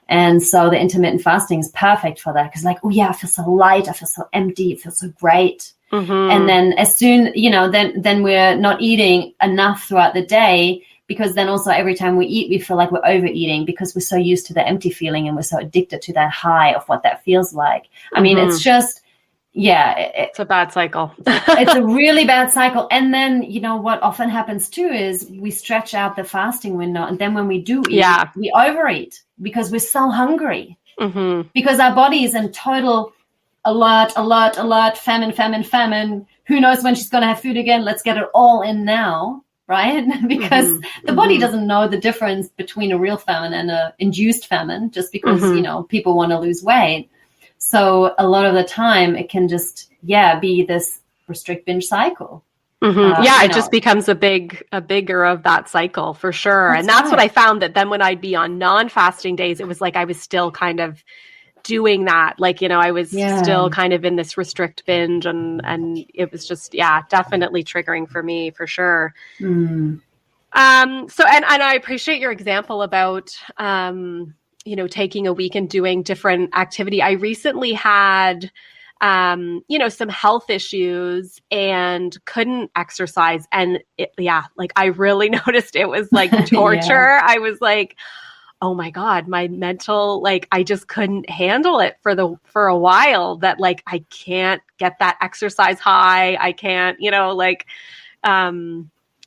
And so the intermittent fasting is perfect for that, because like, oh yeah, I feel so light, I feel so empty, it feels so great. And then as soon, then we're not eating enough throughout the day, because then also every time we eat, we feel like we're overeating because we're so used to the empty feeling and we're so addicted to that high of what that feels like. I mean, it's just, it's a bad cycle. It's a really bad cycle. And then, what often happens too is we stretch out the fasting window. And then when we do eat, we overeat because we're so hungry, because our body is in total alert, famine. Who knows when she's going to have food again? Let's get it all in now, right? Because the body doesn't know the difference between a real famine and a induced famine, just because, people want to lose weight. So a lot of the time it can just, be this restrict binge cycle. It just becomes a bigger of that cycle for sure. That's what I found, that then when I'd be on non-fasting days, it was like I was still kind of doing that. Like, I was still kind of in this restrict binge, and it was just, definitely triggering for me for sure. So, and I appreciate your example about, taking a week and doing different activity. I recently had, some health issues and couldn't exercise. And I really noticed it was like torture. I was like, oh my God, my mental, like, I just couldn't handle it for a while, that like, I can't get that exercise high. I can't,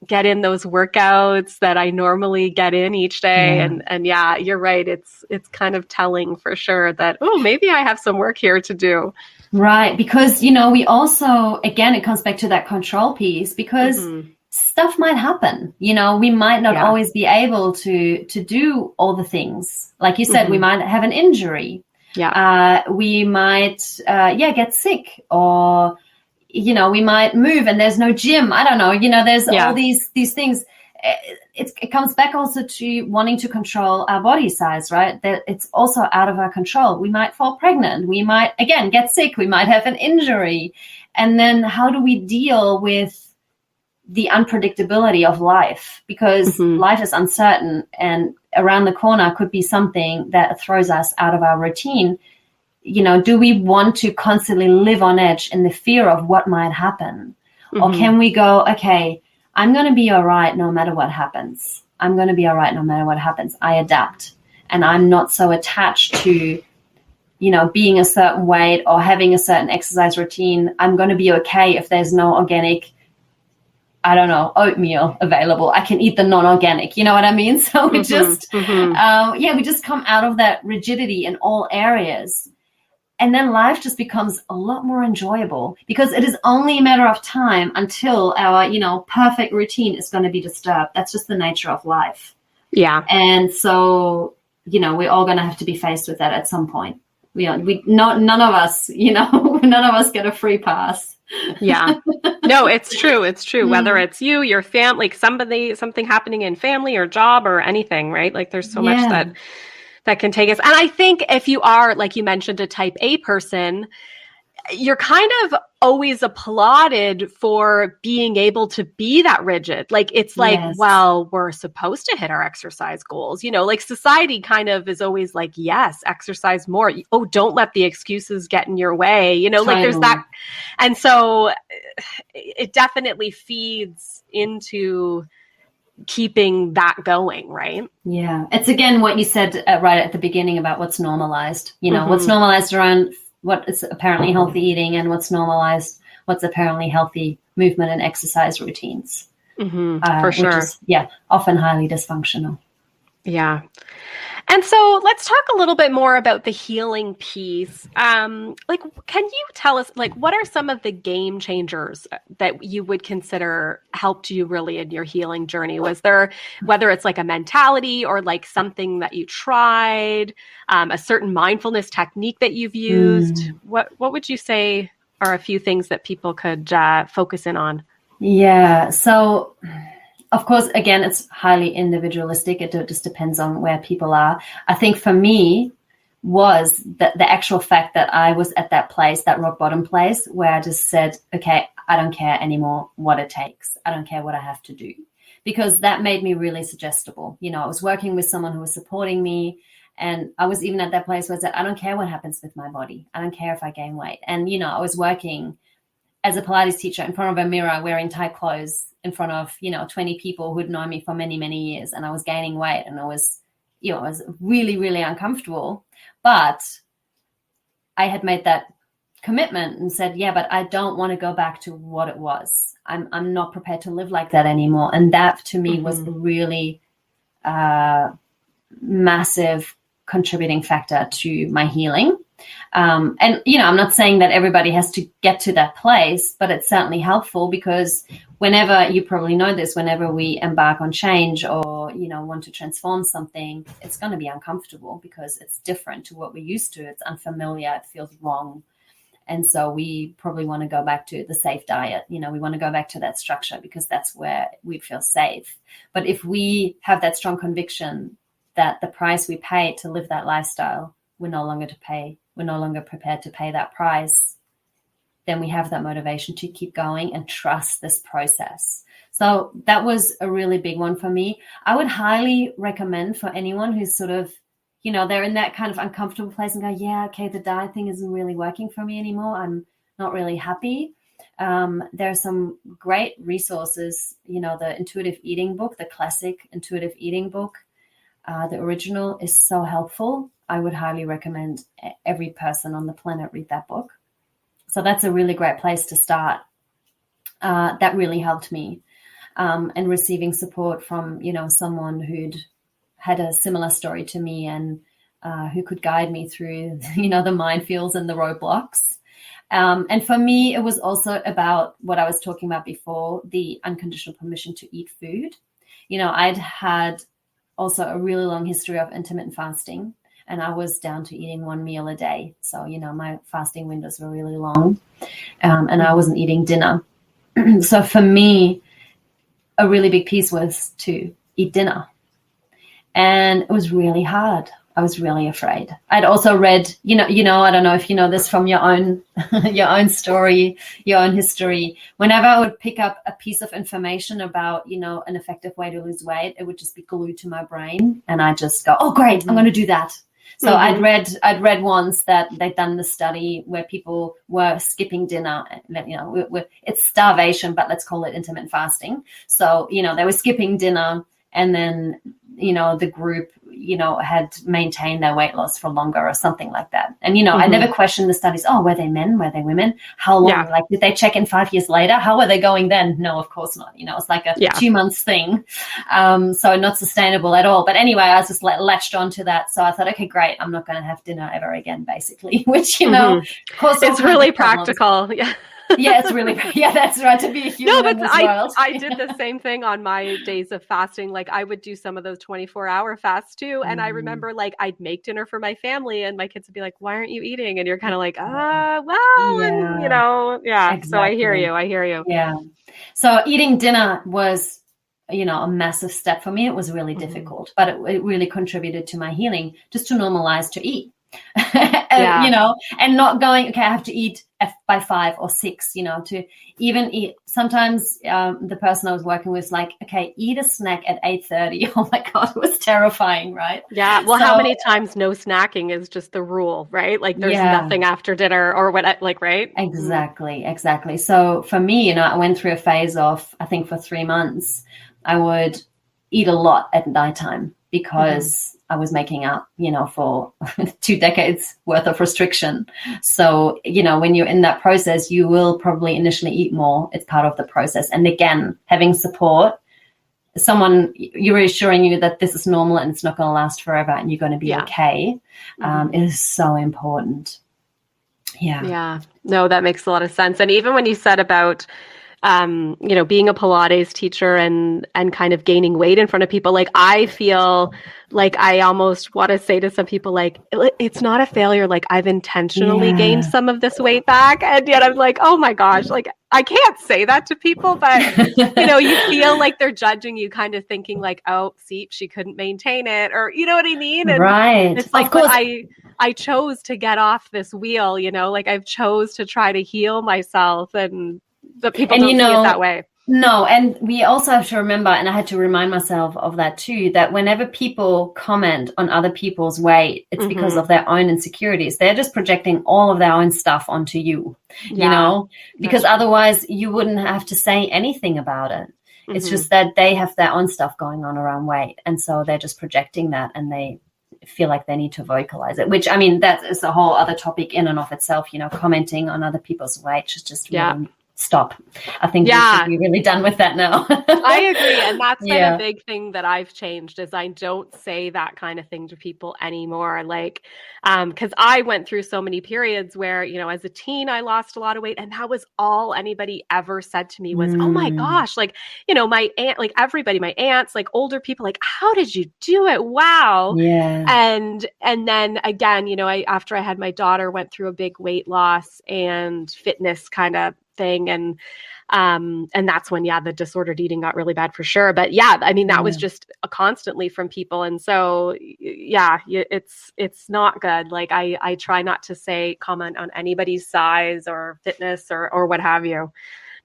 get in those workouts that I normally get in each day. And you're right. It's kind of telling for sure that, oh, maybe I have some work here to do. Right. Because, we also, again, it comes back to that control piece, because stuff might happen. We might not always be able to do all the things. Like you said, we might have an injury. We might, get sick, or, we might move and there's no gym. I don't know. There's all these things. It comes back also to wanting to control our body size, right? That it's also out of our control. We might fall pregnant. We might, again, get sick. We might have an injury. And then how do we deal with the unpredictability of life? Because life is uncertain, and around the corner could be something that throws us out of our routine. Do we want to constantly live on edge in the fear of what might happen? Or can we go, okay, I'm going to be all right no matter what happens. I'm going to be all right no matter what happens. I adapt, and I'm not so attached to, being a certain weight or having a certain exercise routine. I'm going to be okay if there's no organic, oatmeal available. I can eat the non-organic, you know what I mean? So we just, we just come out of that rigidity in all areas. And then life just becomes a lot more enjoyable, because it is only a matter of time until our, perfect routine is going to be disturbed. That's just the nature of life. Yeah. And so, we're all going to have to be faced with that at some point. None of us get a free pass. Yeah. No, it's true. It's true. Whether it's you, your family, like something happening in family or job or anything, right? Like there's so much that can take us. And I think if you are, like you mentioned, a type A person, you're kind of always applauded for being able to be that rigid. Like, it's like, well, we're supposed to hit our exercise goals. Like society kind of is always like, yes, exercise more. Oh, don't let the excuses get in your way. Like there's that. And so it definitely feeds into keeping that going, right? Yeah. It's again what you said right at the beginning about what's normalized. What's normalized around what is apparently healthy eating, and what's normalized, what's apparently healthy movement and exercise routines. For sure. Which is, often highly dysfunctional. Yeah. And so let's talk a little bit more about the healing piece. Like, can you tell us, like, what are some of the game changers that you would consider helped you really in your healing journey? Was there, whether it's like a mentality or like something that you tried, a certain mindfulness technique that you've used? What would you say are a few things that people could focus in on? Yeah. So, of course, again, it's highly individualistic. It just depends on where people are. I think for me was the actual fact that I was at that place, that rock bottom place, where I just said, okay, I don't care anymore what it takes. I don't care what I have to do, because that made me really suggestible. You know, I was working with someone who was supporting me, and I was even at that place where I said, I don't care what happens with my body. I don't care if I gain weight. And, you know, I was working as a Pilates teacher in front of a mirror, wearing tight clothes, in front of, 20 people who'd known me for many, many years. And I was gaining weight, and I was really, really uncomfortable. But I had made that commitment and said, yeah, but I don't want to go back to what it was. I'm not prepared to live like that anymore. And that to me was a really massive contributing factor to my healing. And, I'm not saying that everybody has to get to that place, but it's certainly helpful, because whenever, you probably know this, whenever we embark on change or, want to transform something, it's going to be uncomfortable because it's different to what we're used to. It's unfamiliar. It feels wrong. And so we probably want to go back to the safe diet. We want to go back to that structure because that's where we feel safe. But if we have that strong conviction that the price we pay to live that lifestyle, we're no longer prepared to pay that price, then we have that motivation to keep going and trust this process. So that was a really big one for me. I would highly recommend for anyone who's sort of, they're in that kind of uncomfortable place and go, yeah, okay, the diet thing isn't really working for me anymore. I'm not really happy. There are some great resources, the intuitive eating book, the classic intuitive eating book, the original is so helpful. I would highly recommend every person on the planet read that book. So that's a really great place to start. That really helped me. And receiving support from, someone who'd had a similar story to me and who could guide me through, the minefields and the roadblocks. And for me, it was also about what I was talking about before, the unconditional permission to eat food. I'd had also a really long history of intermittent fasting, and I was down to eating one meal a day. So, my fasting windows were really long, and I wasn't eating dinner. So for me, a really big piece was to eat dinner. And it was really hard. I was really afraid. I'd also read, I don't know if you know this from your own story, your own history. Whenever I would pick up a piece of information about, an effective way to lose weight, it would just be glued to my brain. And I just go, oh, great, I'm going to do that. So I'd read once that they'd done the study where people were skipping dinner. It's starvation, but let's call it intermittent fasting. So, they were skipping dinner, and then, the group, had maintained their weight loss for longer or something like that. And, I never questioned the studies. Oh, were they men? Were they women? How long? Yeah. Like, did they check in 5 years later? How were they going then? No, of course not. It's like a 2 months thing. So not sustainable at all. But anyway, I was just latched onto that. So I thought, okay, great. I'm not going to have dinner ever again, basically, which, of course, it's really practical. Yeah. Yeah, it's really, that's right, to be a human in this world. I did the same thing on my days of fasting. Like, I would do some of those 24-hour fasts too. And I remember, like, I'd make dinner for my family and my kids would be like, why aren't you eating? And you're kind of like, and, Exactly. So I hear you. Yeah. So eating dinner was, a massive step for me. It was really difficult, but it really contributed to my healing, just to normalize to eat. And not going, okay, I have to eat by 5 or 6, to even eat. Sometimes the person I was working with was like, okay, eat a snack at 8:30. Oh my God, it was terrifying, right? Yeah. Well, how many times no snacking is just the rule, right? Like there's nothing after dinner or what, like, right? Exactly. So for me, I went through a phase of, I think for 3 months, I would eat a lot at nighttime because I was making up, for 2 decades worth of restriction. So, when you're in that process, you will probably initially eat more. It's part of the process. And again, having support someone you're reassuring you that this is normal and it's not going to last forever and you're going to be okay, is so important. Yeah. No, that makes a lot of sense. And even when you said about, being a Pilates teacher and kind of gaining weight in front of people, like I feel like I almost want to say to some people, like, it's not a failure. Like I've intentionally gained some of this weight back. And yet I'm like, oh my gosh, like I can't say that to people, but you feel like they're judging you, kind of thinking like, oh, see, she couldn't maintain it, or you know what I mean? And right. It's like, but I chose to get off this wheel, like I've chose to try to heal myself, and the people don't see it that way. No, and we also have to remember, and I had to remind myself of that too, that whenever people comment on other people's weight, it's because of their own insecurities. They're just projecting all of their own stuff onto you, because otherwise you wouldn't have to say anything about it. It's just that they have their own stuff going on around weight, and so they're just projecting that, and they feel like they need to vocalize it, which, I mean, that is a whole other topic in and of itself, commenting on other people's weight is just really stop. I think we should be really done with that now. I agree. And that's been a big thing that I've changed, is I don't say that kind of thing to people anymore. Like, because I went through so many periods where, as a teen, I lost a lot of weight. And that was all anybody ever said to me was, oh my gosh, like, my aunt, like everybody, my aunts, like older people, like, how did you do it? Wow. Yeah. And then again, after I had my daughter, went through a big weight loss and fitness kind of thing, and that's when the disordered eating got really bad for sure. But I mean, that was just constantly from people, and so it's not good. Like I try not to comment on anybody's size or fitness or what have you.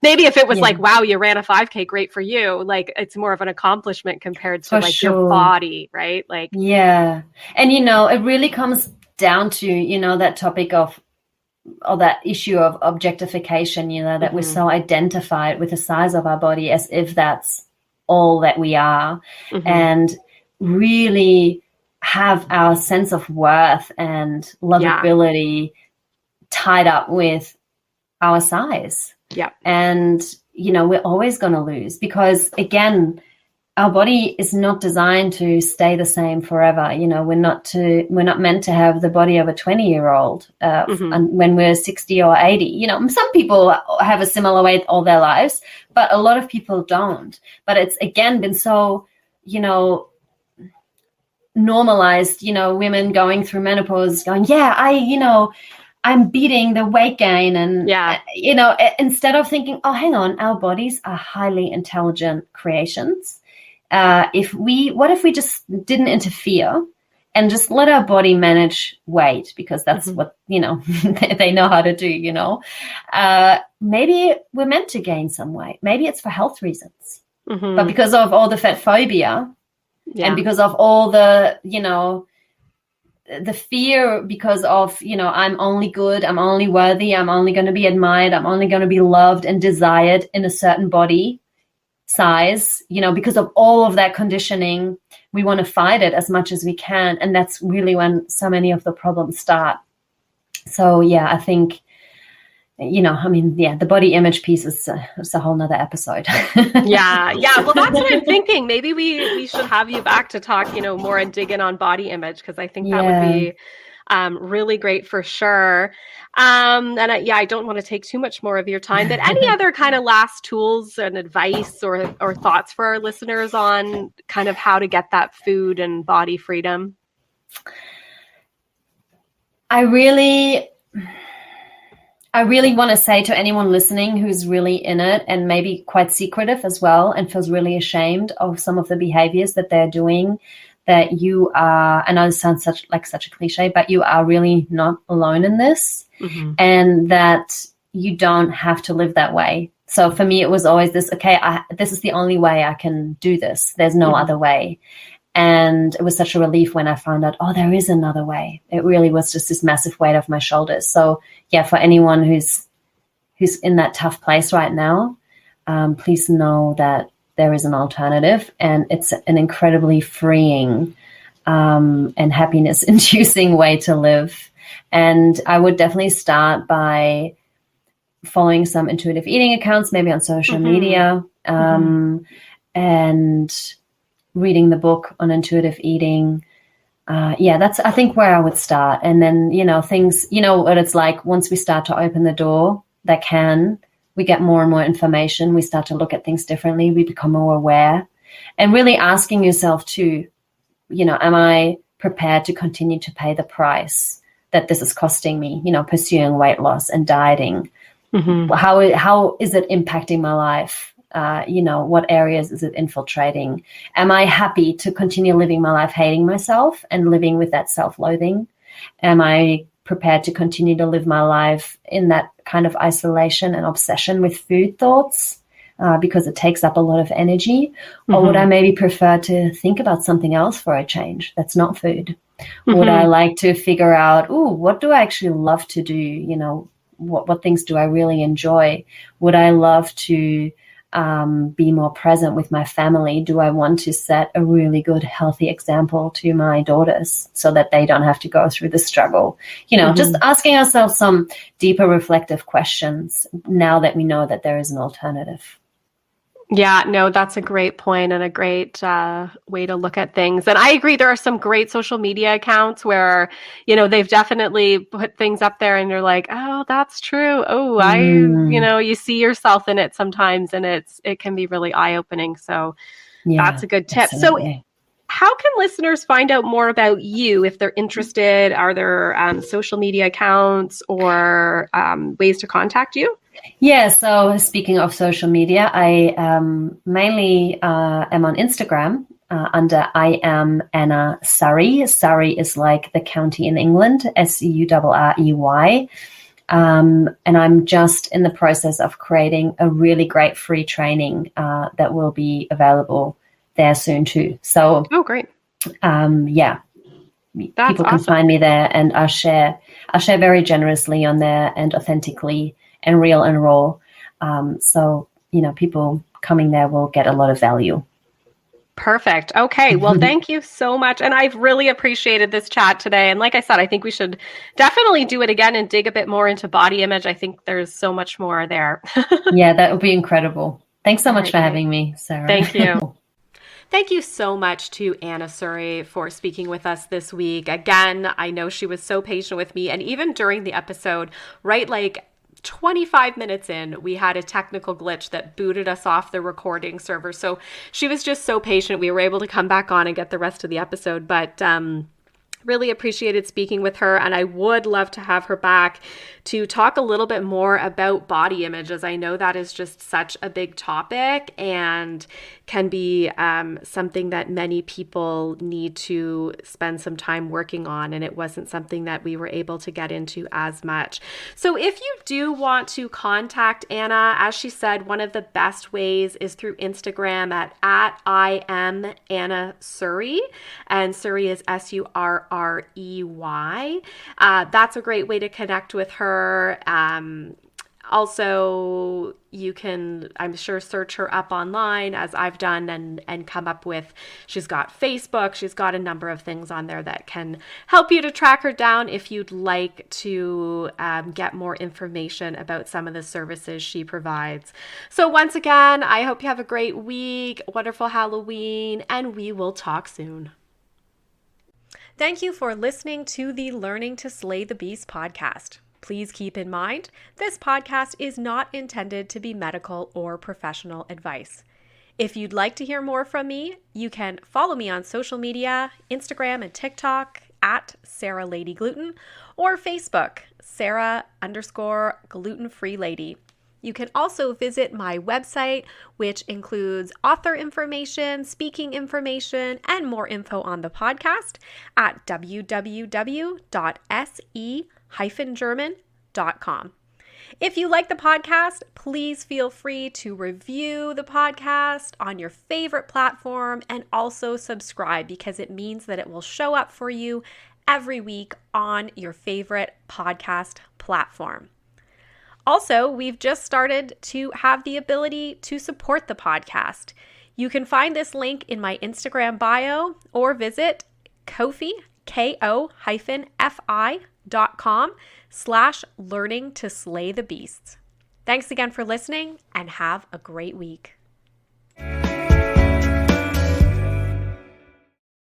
Maybe if it was like, wow, you ran a 5K, great for you. Like it's more of an accomplishment compared to your body, right? Like and it really comes down to that topic of, or that issue of objectification, that we're so identified with the size of our body as if that's all that we are, and really have our sense of worth and lovability tied up with our size. Yeah. And, we're always going to lose, because again, our body is not designed to stay the same forever. We're not meant to have the body of a 20-year-old when we're 60 or 80. Some people have a similar weight all their lives, but a lot of people don't. But it's, again, been so, normalized, women going through menopause going, I'm beating the weight gain. And, instead of thinking, oh, hang on, our bodies are highly intelligent creations. What if we just didn't interfere and just let our body manage weight, because that's what, they know how to do, maybe we're meant to gain some weight. Maybe it's for health reasons, but because of all the fat phobia and because of all the, the fear, because of, I'm only good, I'm only worthy, I'm only going to be admired, I'm only going to be loved and desired in a certain body size, because of all of that conditioning, we want to fight it as much as we can. And that's really when so many of the problems start. So, I think, the body image piece is a whole nother episode. Yeah. Well, that's what I'm thinking. Maybe we should have you back to talk, more and dig in on body image, because I think that would be really great for sure. And I don't want to take too much more of your time, but any other kind of last tools and advice or thoughts for our listeners on kind of how to get that food and body freedom? I really want to say to anyone listening who's really in it and maybe quite secretive as well and feels really ashamed of some of the behaviors that they're doing, that you are, I know this sounds such a cliche, but you are really not alone in this, and that you don't have to live that way. So for me, it was always this, this is the only way I can do this. There's no other way. And it was such a relief when I found out, there is another way. It really was just this massive weight off my shoulders. So for anyone who's in that tough place right now, please know that there is an alternative, and it's an incredibly freeing and happiness-inducing way to live. And I would definitely start by following some intuitive eating accounts, maybe on social media, and reading the book on intuitive eating. That's, I think, where I would start. And then, things, what it's like once we start to open the door, we get more and more information. We start to look at things differently. We become more aware, and really asking yourself too, am I prepared to continue to pay the price that this is costing me, pursuing weight loss and dieting? Mm-hmm. How is it impacting my life? What areas is it infiltrating? Am I happy to continue living my life hating myself and living with that self-loathing? Am I prepared to continue to live my life in that kind of isolation and obsession with food thoughts because it takes up a lot of energy? Mm-hmm. Or would I maybe prefer to think about something else for a change that's not food? Mm-hmm. Would I like to figure out, what do I actually love to do? What things do I really enjoy? Would I love to be more present with my family? Do I want to set a really good, healthy example to my daughters so that they don't have to go through the struggle? Mm-hmm. Just asking ourselves some deeper reflective questions now that we know that there is an alternative. Yeah, no, that's a great point and a great way to look at things. And I agree, there are some great social media accounts where, they've definitely put things up there and you're like, oh, that's true. Oh, you see yourself in it sometimes, and it can be really eye-opening. So that's a good tip. Absolutely. So how can listeners find out more about you if they're interested? Are there social media accounts or ways to contact you? Yeah, so speaking of social media, I mainly am on Instagram under I am Anna Surrey. Surrey is like the county in England, Surrey. And I'm just in the process of creating a really great free training that will be available there soon too. So, great. That's people can awesome. find me there, and I'll share very generously on there and authentically and real and raw. So, people coming there will get a lot of value. Perfect. Okay. Well, thank you so much. And I've really appreciated this chat today. And like I said, I think we should definitely do it again and dig a bit more into body image. I think there's so much more there. Yeah, that would be incredible. Thanks so much for having me, Sarah. Thank you. Thank you so much to Anna Surrey for speaking with us this week. Again, I know she was so patient with me. And even during the episode, right, 25 minutes in, we had a technical glitch that booted us off the recording server. So she was just so patient. We were able to come back on and get the rest of the episode. But really appreciated speaking with her, and I would love to have her back to talk a little bit more about body image, as I know that is just such a big topic and can be something that many people need to spend some time working on, and it wasn't something that we were able to get into as much. So if you do want to contact Anna, as she said, one of the best ways is through Instagram at I am Anna Surrey, and Surrey is Surrey. That's a great way to connect with her. Also, you can, I'm sure, search her up online, as I've done, and come up with, she's got Facebook, she's got a number of things on there that can help you to track her down if you'd like to get more information about some of the services she provides. So once again, I hope you have a great week, wonderful Halloween, and we will talk soon. Thank you for listening to the Learning to Slay the Beast podcast. Please keep in mind, this podcast is not intended to be medical or professional advice. If you'd like to hear more from me, you can follow me on social media, Instagram and TikTok at Sarah Lady Gluten, or Facebook, Sarah_gluten-free lady. You can also visit my website, which includes author information, speaking information, and more info on the podcast at www.se-german.com. If you like the podcast, please feel free to review the podcast on your favorite platform and also subscribe, because it means that it will show up for you every week on your favorite podcast platform. Also, we've just started to have the ability to support the podcast. You can find this link in my Instagram bio or visit Ko-fi, ko-fi.com/learning to slay the beasts. Thanks again for listening, and have a great week.